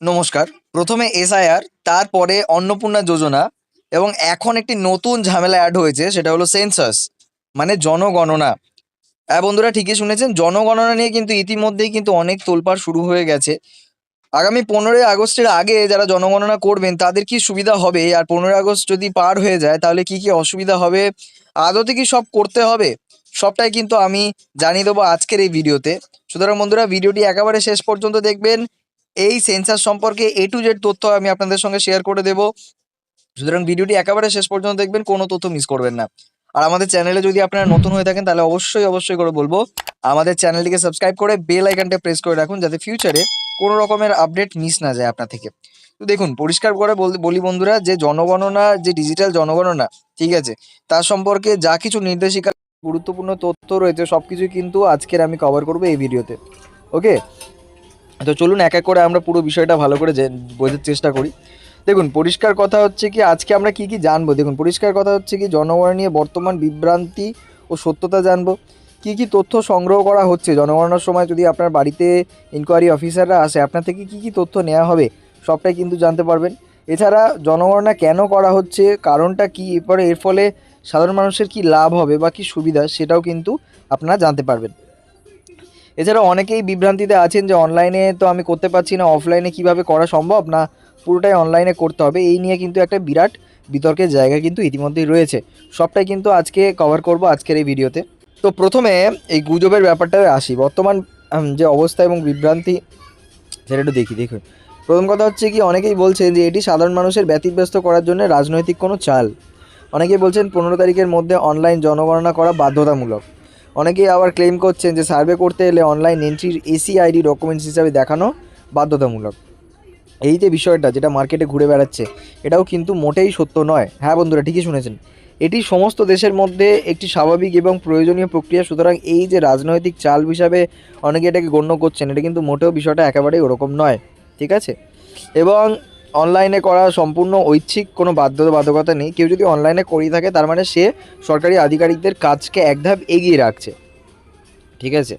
নমস্কার। প্রথমে এসআইআর, তারপরে অন্নপূর্ণা যোজনা এবং এখন একটি নতুন ঝামেলা অ্যাড হয়েছে, সেটা হলো সেন্সাস মানে জনগণনা। হ্যাঁ বন্ধুরা, ঠিকই শুনেছেন, জনগণনা নিয়ে কিন্তু ইতিমধ্যেই কিন্তু অনেক তোলপাড় শুরু হয়ে গেছে। আগামী 15ই আগস্টের আগে যারা জনগণনা করবেন তাদের কি সুবিধা হবে, আর 15ই আগস্ট যদি পার হয়ে যায় তাহলে কি কি অসুবিধা হবে, আদতে কি সব করতে হবে, সবটাই কিন্তু আমি জানিয়ে দেবো আজকের এই ভিডিওতে। সুতরাং বন্ধুরা, ভিডিওটি একেবারে শেষ পর্যন্ত দেখবেন। এই সেন্সাস সম্পর্কে A to Z তথ্য আমি আপনাদের সঙ্গে শেয়ার করে দেব। সুতরাং ভিডিওটি একেবারে শেষ পর্যন্ত দেখবেন, কোনো তথ্য মিস করবেন না। আর আমাদের চ্যানেলে যদি আপনারা নতুন হয়ে থাকেন তাহলে অবশ্যই করে বলবো আমাদের চ্যানেলটিকে সাবস্ক্রাইব করে বেল আইকনটা প্রেস করে রাখুন, যাতে ফিউচারে কোনো রকমের আপডেট মিস না যায় আপনার থেকে। তো দেখুন, পরিষ্কার করে বলি বন্ধুরা, যে জনগণনা, যে ডিজিটাল জনগণনা, ঠিক আছে, তার সম্পর্কে যা কিছু নির্দেশিকা, গুরুত্বপূর্ণ তথ্য রয়েছে, সবকিছু কিন্তু আজকের আমি কভার করবো এই ভিডিওতে। ওকে, তো চলুন এক এক করে আমরা পুরো বিষয়টা ভালো করে বোঝার চেষ্টা করি। দেখুন, পরিষ্কার কথা হচ্ছে কি, আজকে আমরা কি কি জানবো। দেখুন, পরিষ্কার কথা হচ্ছে কি, জনগণনা নিয়ে বর্তমান বিভ্রান্তি ও সত্যতা জানবো। কি কি তথ্য সংগ্রহ করা হচ্ছে জনগণনার সময়, যদি আপনার বাড়িতে ইনকোয়ারি অফিসাররা আসে, আপনার থেকে কি কি তথ্য নেওয়া হবে, সবটাই কিন্তু জানতে পারবেন। এছাড়া জনগণনা কেন করা হচ্ছে, কারণটা কি, এরপরে এর ফলে সাধারণ মানুষের কি লাভ হবে বা কি সুবিধা, সেটাও কিন্তু আপনারা জানতে পারবেন। এছাড়া অনেকেই বিভ্রান্তিতে আছেন যে অনলাইনে তো আমি করতে পারছি না, অফলাইনে কিভাবে করা সম্ভব না, পুরোটাই অনলাইনে করতে হবে। এই নিয়ে কিন্তু একটা বিরাট বিতর্কের জায়গা কিন্তু ইতিমধ্যেই রয়েছে। সবটাই কিন্তু আজকে কভার করব আজকের এই ভিডিওতে। তো প্রথমে এই গুজবের ব্যাপারটায় আসি। বর্তমান যে অবস্থা এবং বিভ্রান্তি, সেটা একটু দেখুন। প্রথম কথা হচ্ছে কি, অনেকেই বলছেন যে এটি সাধারণ মানুষের ব্যতিব্যস্ত করার জন্য রাজনৈতিক কোনো চাল। অনেকেই বলছেন 15 তারিখের মধ্যে অনলাইন জনগণনা করা বাধ্যতামূলক। অনেকেই আবার ক্লেম করছেন যে সার্ভে করতে এলে অনলাইন এন্ট্রির এসিআইডি ডকুমেন্টস হিসাবে দেখানো বাধ্যতামূলক। এই যে বিষয়টা, যেটা মার্কেটে ঘুরে বেড়াচ্ছে, এটাও কিন্তু মোটেই সত্য নয়। হ্যাঁ বন্ধুরা, ঠিকই শুনেছেন, এটি সমস্ত দেশের মধ্যে একটি স্বাভাবিক এবং প্রয়োজনীয় প্রক্রিয়া। সুতরাং এই যে রাজনৈতিক চাল হিসাবে অনেকে এটাকে গণ্য করছেন, এটা কিন্তু মোটেও বিষয়টা একেবারেই ওরকম নয়, ঠিক আছে। এবং অনলাইনে করা সম্পূর্ণ ঐচ্ছিক, কোনো বাধ্যবাধকতা নেই। কেউ যদি অনলাইনে করিয়ে থাকে, তার মানে সে সরকারি আধিকারিকদের কাজকে এক ধাপ এগিয়ে রাখছে, ঠিক আছে।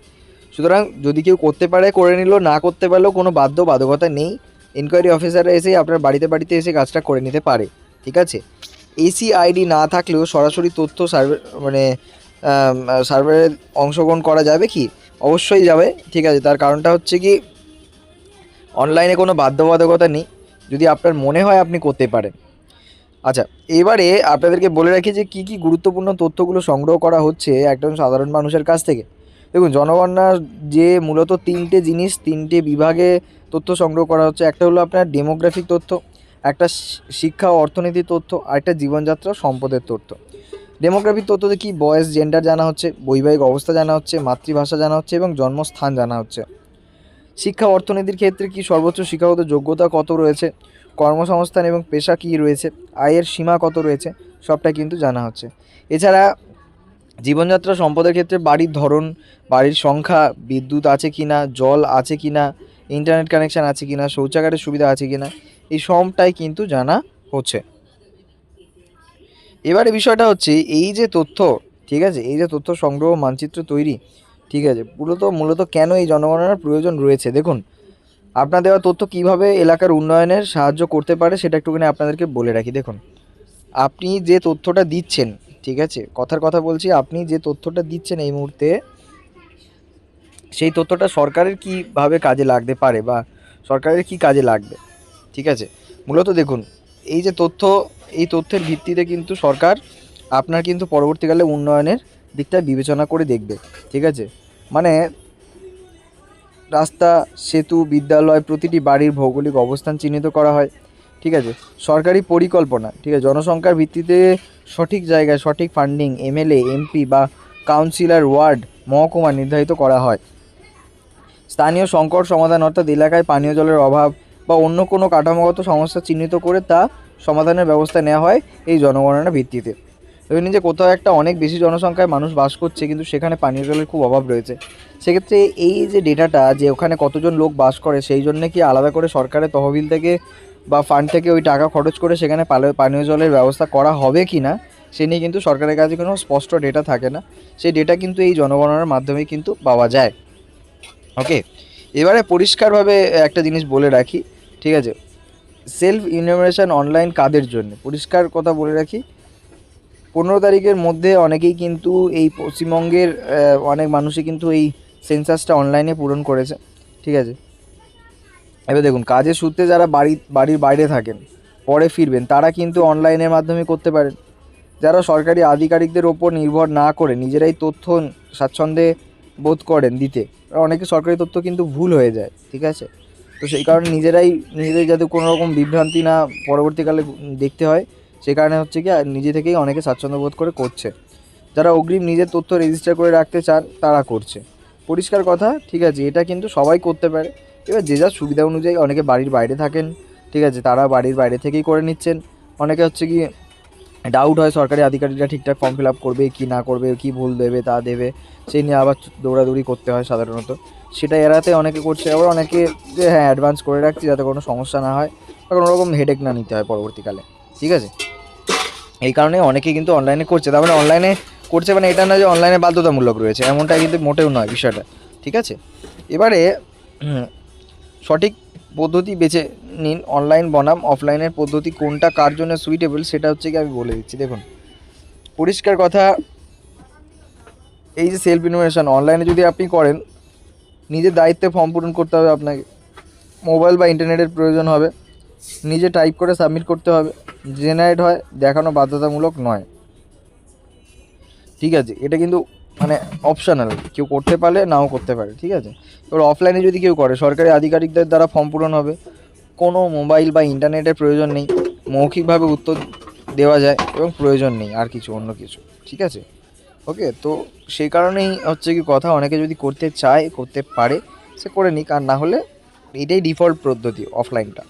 সুতরাং যদি কেউ করতে পারে করে নিল, না করতে পারলেও কোনো বাধ্যবাধকতা নেই। ইনকোয়ারি অফিসাররা এসে আপনার বাড়িতে এসে কাজটা করে নিতে পারে, ঠিক আছে। এসিআইডি না থাকলেও সরাসরি তথ্য সার্ভারে অংশগ্রহণ করা যাবে কি? অবশ্যই যাবে, ঠিক আছে। তার কারণটা হচ্ছে কি, অনলাইনে কোনো বাধ্যবাধকতা নেই, যদি আপনার মনে হয় আপনি করতে পারেন। আচ্ছা, এবারে আপনাদেরকে বলে রাখি যে কী কী গুরুত্বপূর্ণ তথ্যগুলো সংগ্রহ করা হচ্ছে একজন সাধারণ মানুষের কাছ থেকে। দেখুন, জনগণনার যে মূলত তিনটে বিভাগে তথ্য সংগ্রহ করা হচ্ছে। একটা হলো আপনার ডেমোগ্রাফিক তথ্য, একটা শিক্ষা ও অর্থনীতির তথ্য, আর একটা জীবনযাত্রা সম্পদের তথ্য। ডেমোগ্রাফিক তথ্যতে কি, বয়স, জেন্ডার জানা হচ্ছে, বৈবাহিক অবস্থা জানা হচ্ছে, মাতৃভাষা জানা হচ্ছে এবং জন্মস্থান জানা হচ্ছে। শিক্ষা অর্থনীতির ক্ষেত্রে কি, সর্বোচ্চ শিক্ষাগত যোগ্যতা কত রয়েছে, কর্মসংস্থান এবং পেশা কী রয়েছে, আয়ের সীমা কত রয়েছে, সবটা কিন্তু জানা হচ্ছে। এছাড়া জীবনযাত্রা সম্পদের ক্ষেত্রে বাড়ির ধরন, বাড়ির সংখ্যা, বিদ্যুৎ আছে কি না, জল আছে কি না, ইন্টারনেট কানেকশান আছে কি না, শৌচাগারের সুবিধা আছে কি না, এই সবটাই কিন্তু জানা হচ্ছে। এবারে বিষয়টা হচ্ছে এই যে তথ্য, ঠিক আছে, এই যে তথ্য সংগ্রহ, মানচিত্র তৈরি, ঠিক আছে, মূলত কেন এই জনগণনার প্রয়োজন রয়েছে। দেখুন, আপনার দেওয়া তথ্য কিভাবে এলাকার উন্নয়নের সাহায্য করতে পারে, সেটা একটুখানি আপনাদেরকে বলে রাখি। দেখুন, আপনি যে তথ্যটা দিচ্ছেন, ঠিক আছে, কথার কথা বলছি, আপনি যে তথ্যটা দিচ্ছেন এই মুহূর্তে, সেই তথ্যটা সরকারের কীভাবে কাজে লাগতে পারে বা সরকারের কি কাজে লাগবে, ঠিক আছে। মূলত দেখুন, এই যে তথ্য, এই তথ্যের ভিত্তিতে কিন্তু সরকার আপনার কিন্তু পরবর্তীকালে উন্নয়নের দিকটা বিবেচনা করে দেখবে, ঠিক আছে। মানে রাস্তা, সেতু, বিদ্যালয়, প্রতিটি বাড়ির ভৌগোলিক অবস্থান চিহ্নিত করা হয়, ঠিক আছে। সরকারি পরিকল্পনা, ঠিক আছে, জনসংখ্যার ভিত্তিতে সঠিক জায়গায় সঠিক ফান্ডিং, এমএলএ, এমপি বা কাউন্সিলর, ওয়ার্ড, মহকুমা নির্ধারিত করা হয়। স্থানীয় সংকট সমাধান, অর্থাৎ এলাকায় পানীয় জলের অভাব বা অন্য কোনো কাঠামোগত সমস্যা চিহ্নিত করে তা সমাধানের ব্যবস্থা নেওয়া হয় এই জনগণনার ভিত্তিতে। ধরে নিন যে কোথাও একটা অনেক বেশি জনসংখ্যায় মানুষ বাস করছে, কিন্তু সেখানে পানীয় জলের খুব অভাব রয়েছে। সেক্ষেত্রে এই যে ডেটাটা, যে ওখানে কতজন লোক বাস করে, সেই জন্য কি আলাদা করে সরকারের তহবিল থেকে বা ফান্ড থেকে ওই টাকা খরচ করে সেখানে পানীয় জলের ব্যবস্থা করা হবে কি না, সে নিয়ে কিন্তু সরকারের কাছে কোনো স্পষ্ট ডেটা থাকে না। সেই ডেটা কিন্তু এই জনগণনার মাধ্যমে কিন্তু পাওয়া যায়। ওকে, এবারে পরিষ্কারভাবে একটা জিনিস বলে রাখি, ঠিক আছে। সেলফ ইনুমারেশন অনলাইন কাদের জন্য, পরিষ্কার কথা বলে রাখি, 15 তারিখের মধ্যে অনেকেই কিন্তু এই পশ্চিমবঙ্গের অনেক মানুষই কিন্তু এই সেন্সাসটা অনলাইনে পূরণ করেছে। ঠিক আছে। এবার দেখুন, কাজের সূত্রে যারা বাড়ির বাইরে থাকেন, পরে ফিরবেন, তারা কিন্তু অনলাইনের মাধ্যমে করতে পারেন। যারা সরকারি আধিকারিকদের ওপর নির্ভর না করে নিজেরাই তথ্য স্বাচ্ছন্দ্যে বোধ করেন দিতে, অনেকে সরকারি তথ্য কিন্তু ভুল হয়ে যায়। ঠিক আছে। তো সেই কারণে নিজেদের যাতে কোনো রকম বিভ্রান্তি না পরবর্তীকালে দেখতে হয়, সেই কারণে হচ্ছে কি নিজে থেকেই অনেকে স্বাচ্ছন্দ্য বোধ করে করছে। যারা অগ্রিম নিজের তথ্য রেজিস্টার করে রাখতে চান তারা করছে। পরিষ্কার কথা, ঠিক আছে, এটা কিন্তু সবাই করতে পারে। এবার যে যার সুবিধা অনুযায়ী, অনেকে বাড়ির বাইরে থাকেন, ঠিক আছে, তারা বাড়ির বাইরে থেকেই করে নিচ্ছেন। অনেকে হচ্ছে কি ডাউট হয় সরকারি আধিকারিকরা ঠিকঠাক ফর্ম ফিল আপ করবে কি না করবে, কি ভুল দেবে তা দেবে, সেই নিয়ে আবার দৌড়াদৌড়ি করতে হয় সাধারণত। সেটা এড়াতে অনেকে করছে, আবার অনেকে যে হ্যাঁ অ্যাডভান্স করে রাখছি যাতে কোনো সমস্যা না হয় বা কোনো রকম হেডেক না নিতে হয় পরবর্তীকালে। ঠিক আছে। এই কারণে অনেকেই কিন্তু অনলাইনে করছে। তার মানে অনলাইনে করছে মানে এটা না যে অনলাইনে বাধ্যতামূলক রয়েছে, এমনটা কিন্তু মোটেও নয় বিষয়টা। ঠিক আছে। এবারে সঠিক পদ্ধতি বেছে নিন, অনলাইন বনাম অফলাইনের পদ্ধতি কোনটা কার জন্য সুইটেবল সেটা হচ্ছে কি আমি বলে দিচ্ছি। দেখুন, পরিষ্কার কথা, এই যে সেলফ ইনোভেশন অনলাইনে যদি আপনি করেন, নিজের দায়িত্বে ফর্ম পূরণ করতে হবে আপনাকে, মোবাইল বা ইন্টারনেটের প্রয়োজন হবে, নিজে টাইপ করে সাবমিট করতে হবে, জেনারেট হয়, দেখানো বাধ্যতামূলক নয়। ঠিক আছে। এটা কিন্তু মানে অপশনাল, কেউ করতে পারে নাও করতে পারে। ঠিক আছে। এবার অফলাইনে যদি কেউ করে, সরকারি আধিকারিকদের দ্বারা ফর্ম পূরণ হবে, কোনো মোবাইল বা ইন্টারনেটের প্রয়োজন নেই, মৌখিকভাবে উত্তর দেওয়া যায় এবং প্রয়োজন নেই আর কিছু অন্য কিছু। ঠিক আছে। ওকে, তো সেই কারণেই হচ্ছে কি কথা, অনেকে যদি করতে চায় করতে পারে, সে করে নিক, আর না হলে এটাই ডিফল্ট পদ্ধতি অফলাইনটা।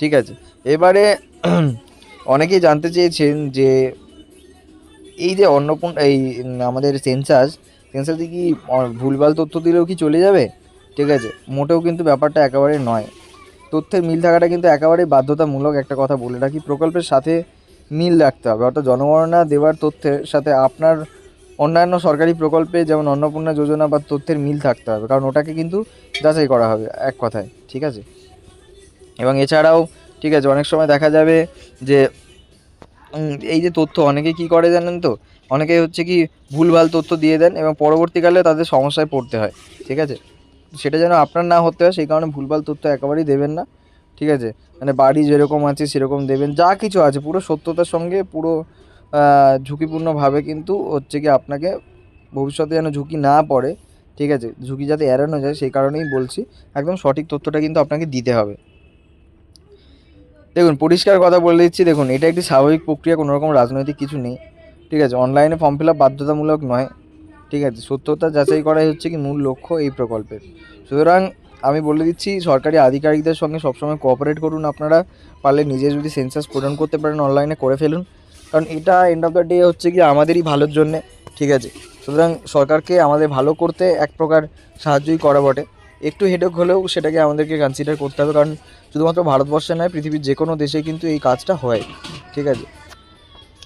ঠিক আছে। এবারে অনেকেই জানতে চেয়েছেন যে এই যে আমাদের সেন্সাসে কি ভুলভাল তথ্য দিলেও কি চলে যাবে? ঠিক আছে, মোটেও কিন্তু ব্যাপারটা একেবারে নয়। তথ্যের মিল থাকাটা কিন্তু একেবারেই বাধ্যতামূলক। একটা কথা বলে রাখি, প্রকল্পের সাথে মিল রাখতে হবে, অর্থাৎ জনগণনা দেওয়ার তথ্যের সাথে আপনার অন্যান্য সরকারি প্রকল্পে যেমন অন্নপূর্ণা যোজনা বা তথ্যের মিল থাকতে হবে, কারণ ওটাকে কিন্তু যাচাই করা হবে এক কথায়। ঠিক আছে। এবং এছাড়াও ঠিক আছে, অনেক সময় দেখা যাবে যে এই যে তথ্য অনেকে কি করে জানেন তো, অনেকে হচ্ছে কি ভুলভাল তথ্য দিয়ে দেন এবং পরবর্তীকালে তাদের সমস্যায় পড়তে হয়। ঠিক আছে। সেটা যেন আপনার না হতে হয়, সেই কারণে ভুলভাল তথ্য একেবারেই দেবেন না। ঠিক আছে। মানে বাড়ি যেরকম আছে সেরকম দেবেন, যা কিছু আছে পুরো সত্যতার সঙ্গে, পুরো ঝুঁকিপূর্ণভাবে কিন্তু হচ্ছে কি আপনাকে ভবিষ্যতে যেন ঝুঁকি না পড়ে, ঠিক আছে, ঝুঁকি যাতে এড়ানো যায় সেই কারণেই বলছি, একদম সঠিক তথ্যটা কিন্তু আপনাকে দিতে হবে। দেখুন, পরিষ্কার কথা বলে দিচ্ছি, দেখুন এটা একটি স্বাভাবিক প্রক্রিয়া, কোনো রকম রাজনৈতিক কিছু নেই। ঠিক আছে। অনলাইনে ফর্ম ফিল আপ বাধ্যতামূলক নয়। ঠিক আছে। সত্যতা যাচাই করাই হচ্ছে কি মূল লক্ষ্য এই প্রকল্পের। সুতরাং আমি বলে দিচ্ছি, সরকারি আধিকারিকদের সঙ্গে সবসময় কোঅপারেট করুন। আপনারা পারলে নিজে যদি সেন্সাস পূরণ করতে পারেন অনলাইনে করে ফেলুন, কারণ এটা এন্ড অফ দ্য ডে হচ্ছে কি আমাদেরই ভালোর জন্যে। ঠিক আছে। সুতরাং সরকারকে আমাদের ভালো করতে এক প্রকার সাহায্যই করা বটে, একটু হেডেক হলেও সেটাকে আমাদেরকে কনসিডার করতে হবে, কারণ শুধুমাত্র ভারতবর্ষে নয়, পৃথিবীর যে কোনো দেশে কিন্তু এই কাজটা হয়। ঠিক আছে।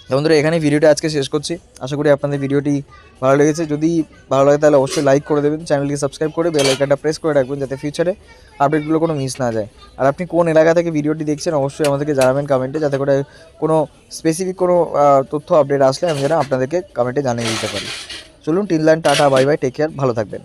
তো বন্ধুরা, এখানে ভিডিওটা আজকে শেষ করছি। আশা করি আপনাদের ভিডিওটি ভালো লেগেছে। যদি ভালো লাগে তাহলে অবশ্যই লাইক করে দেবেন, চ্যানেলকে সাবস্ক্রাইব করে বেল আইকনটা প্রেস করে রাখবেন, যাতে ফিউচারে আপডেটগুলো কোনো মিস না যায়। আর আপনি কোন এলাকা থেকে ভিডিওটি দেখছেন অবশ্যই আমাদেরকে জানাবেন কমেন্টে, যাতে করে কোনো স্পেসিফিক কোনো তথ্য আপডেট আসলে আমি যেন আপনাদেরকে কমেন্টে জানিয়ে দিতে পারি। চলুন, till then, tata, bye bye, take care, ভালো থাকবেন।